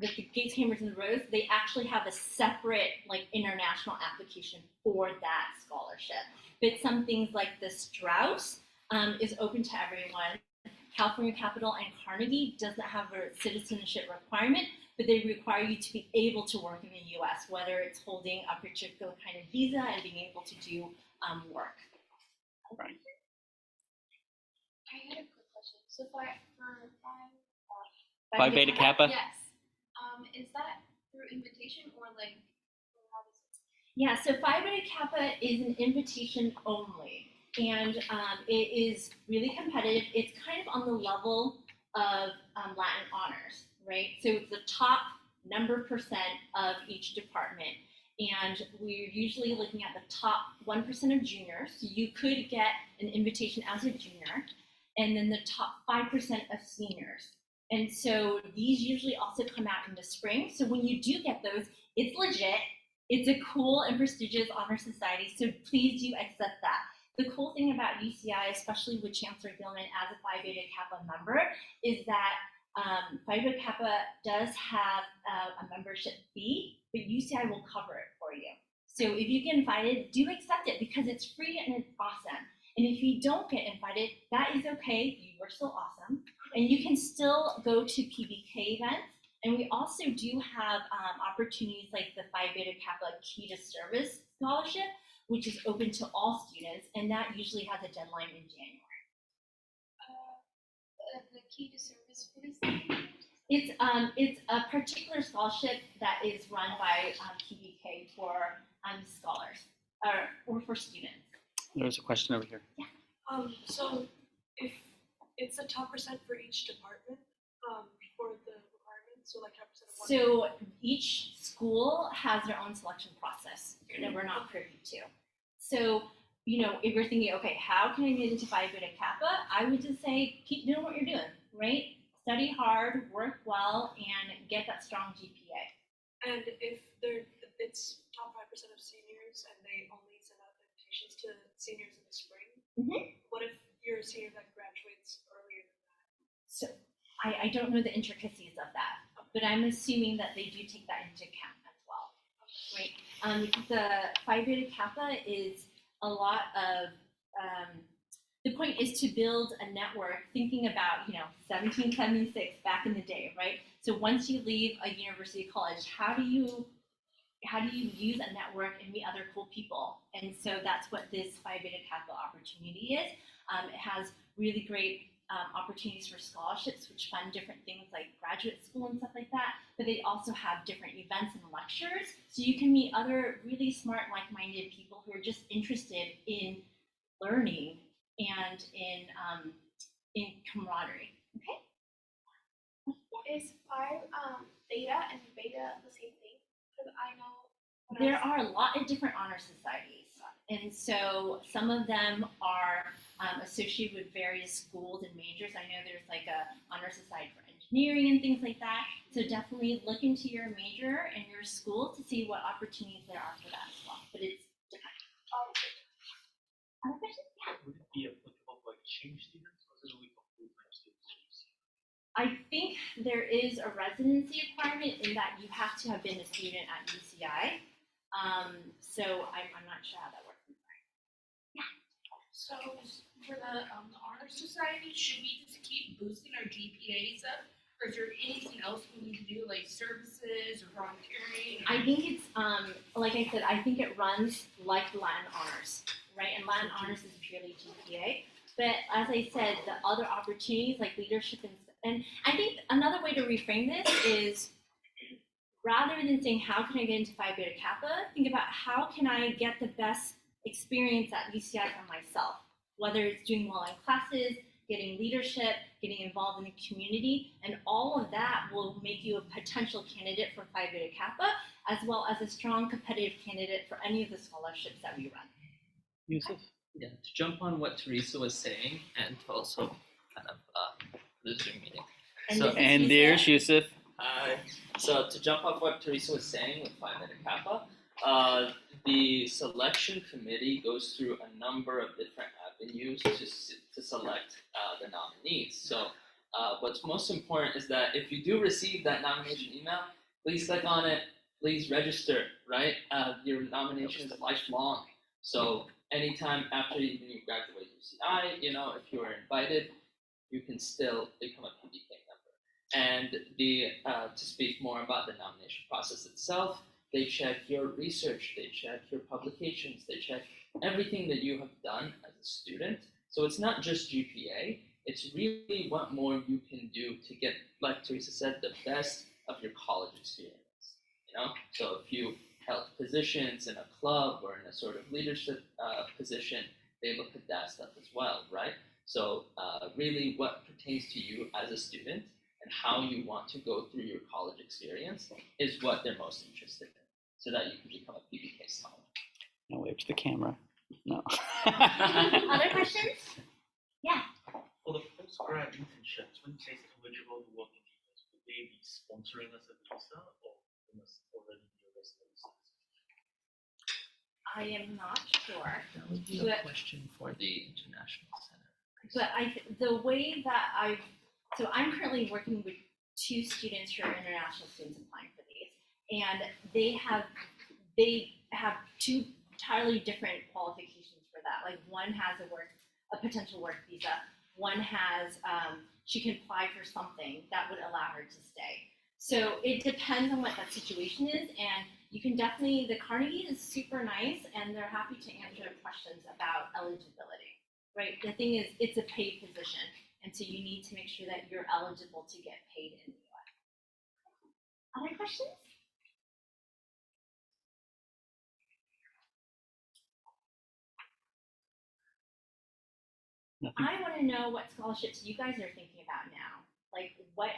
the Gates Cambridge and the Rhodes, they actually have a separate like international application for that scholarship. But some things like the Strauss is open to everyone. California Capital and Carnegie doesn't have a citizenship requirement, but they require you to be able to work in the U.S., whether it's holding a particular kind of visa and being able to do work. Right. I had a quick question. So for Phi Beta Kappa? yes, is that through invitation or like, or how does it? Yeah, so Phi Beta Kappa is an invitation only, and it is really competitive. It's kind of on the level of Latin honors, right? So it's the top % of each department, and we're usually looking at the top 1% of juniors. So you could get an invitation as a junior, and then the top 5% of seniors. And so these usually also come out in the spring. So when you do get those, it's legit. It's a cool and prestigious honor society, so please do accept that. The cool thing about UCI, especially with Chancellor Gilman as a Phi Beta Kappa member, is that Phi Beta Kappa does have a membership fee, but UCI will cover it for you. So if you get invited, do accept it because it's free and it's awesome. And if you don't get invited, that is okay. You are still awesome. And you can still go to PBK events. And we also do have opportunities like the Phi Beta Kappa Key to Service Scholarship, which is open to all students, and that usually has a deadline in January. The key to service, what is that? It's a particular scholarship that is run by PBK for scholars or for students. There's a question over here. So if it's a top % for each department, for the requirements, so like top % of one. So each school has their own selection process that we're not privy to. So, you know, if you're thinking, okay, how can I get into Phi Beta Kappa? I would just say, keep doing what you're doing, right? Study hard, work well, and get that strong GPA. And if it's top 5% of seniors and they only send out invitations to seniors in the spring, what if you're a senior that graduates earlier than that? So I don't know the intricacies of that, but I'm assuming that they do take that into account as well, right? The Phi Beta Kappa is a lot of, the point is to build a network thinking about, 1776 back in the day, right? So once you leave a university college, how do you use a network and meet other cool people? And so that's what this Phi Beta Kappa opportunity is. It has really great opportunities for scholarships, which fund different things like graduate school and stuff like that. But they also have different events and lectures, so you can meet other really smart, like-minded people who are just interested in learning and in camaraderie. Okay. Is Phi Beta and Beta the same thing? Because I know There are a lot of different honor societies, and so some of them are associated with various schools and majors. I know there's like a honor society for engineering and things like that. So definitely look into your major and your school to see what opportunities there are for that as well. But it's different. Other questions? Yeah. Would it be applicable for exchange students, or is it only for full-time students? I think there is a residency requirement in that you have to have been a student at UCI. So I'm not sure how that works. So for the honor society, should we just keep boosting our GPAs up, or is there anything else we need to do, like services or volunteering? I think it's like I said, I think it runs like Latin honors, right? And Latin honors is purely GPA. But as I said, the other opportunities like leadership and I think another way to reframe this is rather than saying how can I get into Phi Beta Kappa, think about how can I get the best experience at UCI for myself, whether it's doing well in classes, getting leadership, getting involved in the community, and all of that will make you a potential candidate for Phi Beta Kappa, as well as a strong competitive candidate for any of the scholarships that we run. Yusuf? Yeah, to jump on what Teresa was saying and to also kind of the Zoom meeting. And So- this is And Yusuf. there's Yusuf. So to jump off what Teresa was saying with Phi Beta Kappa, the selection committee goes through a number of different avenues to select the nominees. So what's most important is that if you do receive that nomination email, please click on it, please register, right? Your nomination is lifelong. So anytime after even you graduate UCI, if you are invited, you can still become a PBK member. And to speak more about the nomination process itself, they check your research, they check your publications, they check everything that you have done as a student. So it's not just GPA, it's really what more you can do to get, like Teresa said, the best of your college experience. So if you held positions in a club or in a sort of leadership position, they look at that stuff as well, right? So really what pertains to you as a student and how you want to go through your college experience is what they're most interested in, so that you can become a PBK scholar. No, wave to the camera. No. Other questions? For the postgrad internships, when you say it's eligible to work in the US, would they be sponsoring us a visa or we must already be a resident? I am not sure. That would be But- a question for the International Center. But the way that so I'm currently working with 2 students who are international students applying for these, and they have 2 entirely different qualifications for that. Like one has a potential work visa, one has she can apply for something that would allow her to stay. So it depends on what that situation is, and you can definitely, the Carnegie is super nice, and they're happy to answer questions about eligibility. Right, the thing is, it's a paid position, and so you need to make sure that you're eligible to get paid in the US. Other questions? Nothing. I want to know what scholarships you guys are thinking about now. Like, what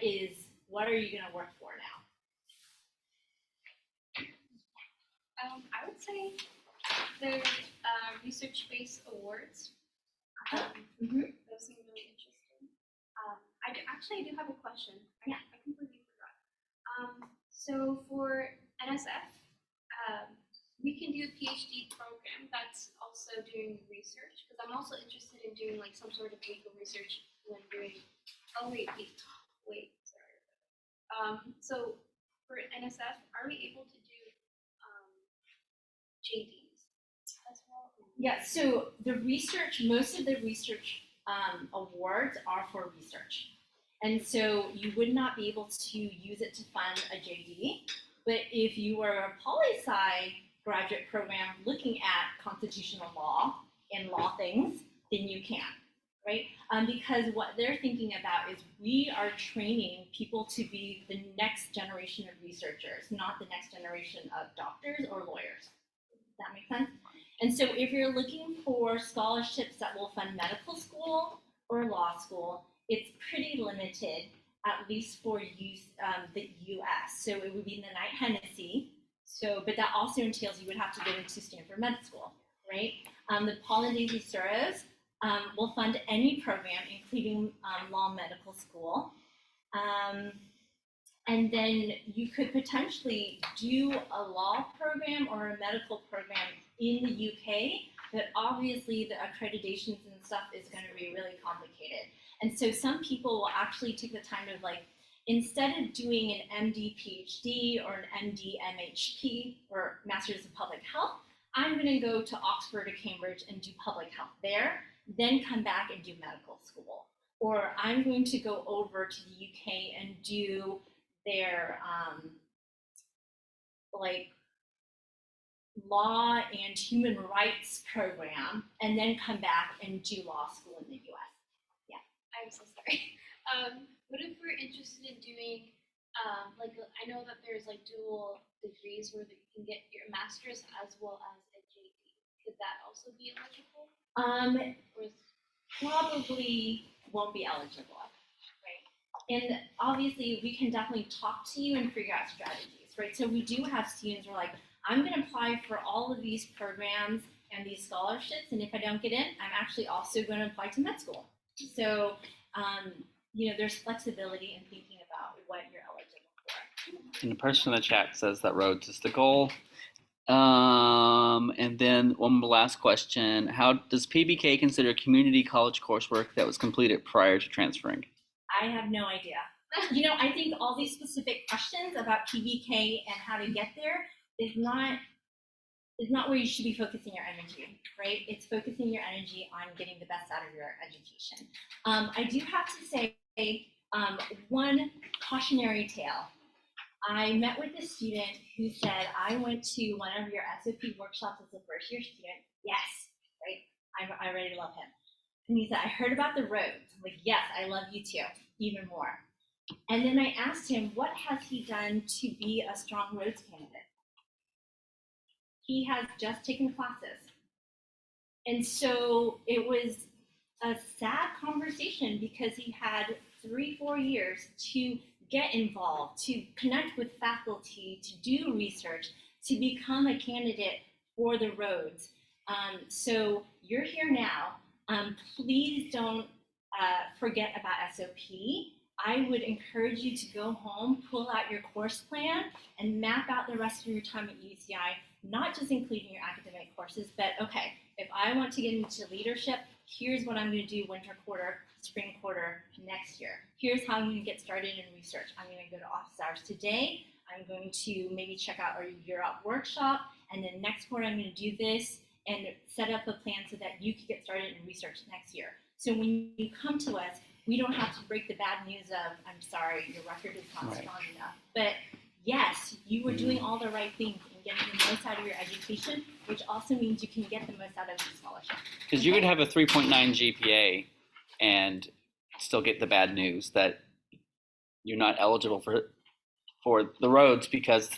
are you going to work for now? I would say there's research-based awards. Mhm. Those seem really interesting. I do have a question. Yeah. I completely forgot. So for NSF, we can do a PhD program that's also doing research, because I'm also interested in doing like some sort of legal research when doing. Oh wait, sorry. So for NSF, are we able to do JDs as well? Yeah, so most of the research awards are for research. And so you would not be able to use it to fund a JD, but if you were a poli-sci graduate program looking at constitutional law and law things, then you can, right? Because what they're thinking about is we are training people to be the next generation of researchers, not the next generation of doctors or lawyers. Does that make sense? And so if you're looking for scholarships that will fund medical school or law school, it's pretty limited, at least for the US. So it would be in the Knight Hennessy. So, but that also entails you would have to go into Stanford Med School, right? The Paul and Daisy Soros will fund any program, including law medical school. And then you could potentially do a law program or a medical program in the UK, but obviously the accreditations and stuff is going to be really complicated. And so some people will actually take the time to instead of doing an MD PhD or an MD MHP or Masters of Public Health, I'm going to go to Oxford or Cambridge and do public health there, then come back and do medical school. Or I'm going to go over to the UK and do their like law and human rights program, and then come back and do law school in the US. I'm so sorry. What if we're interested in doing, I know that there's like dual degrees where you can get your master's as well as a JD. Could that also be eligible? Or is Probably won't be eligible, right? And obviously, we can definitely talk to you and figure out strategies, right? So we do have students who are like, I'm going to apply for all of these programs and these scholarships, and if I don't get in, I'm actually also going to apply to med school. So, there's flexibility in thinking about what you're eligible for. And the person in the chat says that Rhodes is the goal. And then one last question. How does PBK consider community college coursework that was completed prior to transferring? I have no idea. I think all these specific questions about PBK and how to get there is not where you should be focusing your energy, right? It's focusing your energy on getting the best out of your education. I do have to say one cautionary tale. I met with a student who said, I went to one of your SOP workshops as a first year student. Yes, right? I already love him. And he said, I heard about the roads. I'm like, yes, I love you too, even more. And then I asked him, what has he done to be a strong roads candidate? He has just taken classes. And so it was a sad conversation because he had 3-4 years to get involved, to connect with faculty, to do research, to become a candidate for the roads. So you're here now. Please don't forget about SOP. I would encourage you to go home, pull out your course plan, and map out the rest of your time at UCI, not just including your academic courses, but okay, if I want to get into leadership, here's what I'm going to do winter quarter, spring quarter next year. Here's how I'm going to get started in research. I'm going to go to office hours today. I'm going to maybe check out our Europe workshop, and then next quarter I'm going to do this and set up a plan so that you can get started in research next year. So when you come to us, we don't have to break the bad news of, I'm sorry, your record is not strong enough. But yes, you were doing all the right things and getting the most out of your education, which also means you can get the most out of the scholarship. Because you could have a 3.9 GPA and still get the bad news that you're not eligible for the roads, because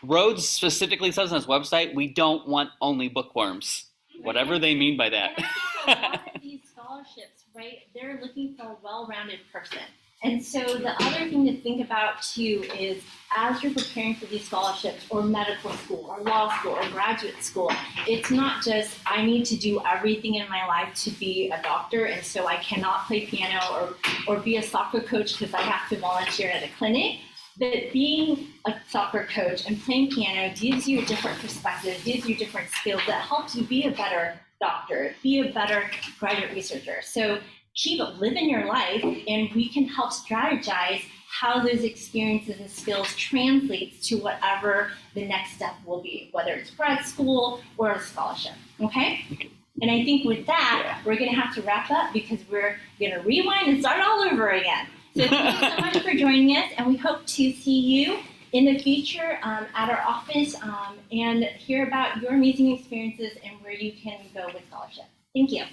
Rhodes specifically says on its website, we don't want only bookworms, whatever they mean by that. And I think a lot of these scholarships, right, they're looking for a well-rounded person. And so the other thing to think about too is, as you're preparing for these scholarships or medical school or law school or graduate school, it's not just, I need to do everything in my life to be a doctor, and so I cannot play piano or be a soccer coach because I have to volunteer at a clinic. But being a soccer coach and playing piano gives you a different perspective, gives you different skills that helps you be a better doctor, be a better graduate researcher. So keep living your life, and we can help strategize how those experiences and skills translate to whatever the next step will be, whether it's grad school or a scholarship, okay? And I think with that, we're gonna have to wrap up because we're gonna rewind and start all over again. So thank you so much for joining us, and we hope to see you in the future at our office and hear about your amazing experiences and where you can go with scholarship. Thank you.